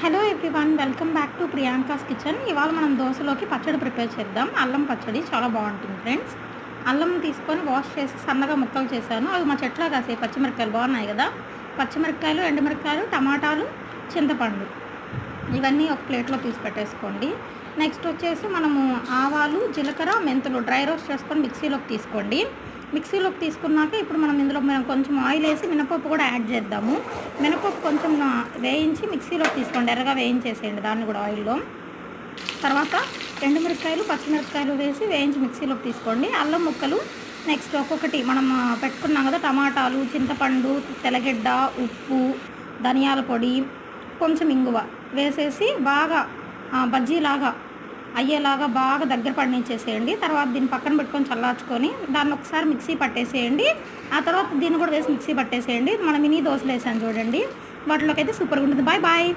Hello everyone, welcome back to Priyanka's kitchen. ఇవాళ మనం దోశలోకి పచ్చడి ప్రిపేర్ చేద్దాం. అల్లం పచ్చడి చాలా బాగుంటుంది ఫ్రెండ్స్. అల్లం తీసుకొని వాష్ చేసి సన్నగా ముక్కలు చేశాను. అవి మా చెట్లో కాసే పచ్చిమిరపకాయలు బాగున్నాయి కదా. పచ్చిమిరపకాయలు, ఎండుమిరపకాయలు, టమాటాలు, చింతపండు ఇవన్నీ ఒక ప్లేట్లో తీసి పెట్టేసుకోండి. నెక్స్ట్ వచ్చేసి మనము ఆవాలు, జీలకర్ర, మెంతులు డ్రై రోస్ట్ చేసుకొని మిక్సీలోకి తీసుకోండి. మిక్సీలోకి తీసుకున్నాక ఇప్పుడు మనం కొంచెం ఆయిల్ వేసి మినపప్పు కూడా యాడ్ చేద్దాము. మినపప్పు కొంచెం వేయించి మిక్సీలోకి తీసుకోండి, ఎర్రగా వేయించేసేయండి దాన్ని కూడా ఆయిల్లో. తర్వాత ఎండుమిరపకాయలు, పచ్చిమిరపకాయలు వేసి వేయించి మిక్సీలోకి తీసుకోండి. అల్లం ముక్కలు నెక్స్ట్ ఒక్కొక్కటి మనం పెట్టుకున్నాం కదా, టమాటాలు, చింతపండు, తెల్లగడ్డ, ఉప్పు, ధనియాల పొడి, కొంచెం ఇంగువ వేసేసి బాగా బజ్జీలాగా అయ్యేలాగా బాగా దగ్గర పడినిచ్చేసేయండి. తర్వాత దీన్ని పక్కన పెట్టుకొని చల్లార్చుకొని దాన్ని ఒకసారి మిక్సీ పట్టేసేయండి. ఆ తర్వాత దీన్ని కూడా వేసి మిక్సీ పట్టేసేయండి. మనం మినీ దోశలు వేసాను చూడండి, వాటిలోకి అయితే సూపర్గా ఉంటుంది. Bye bye.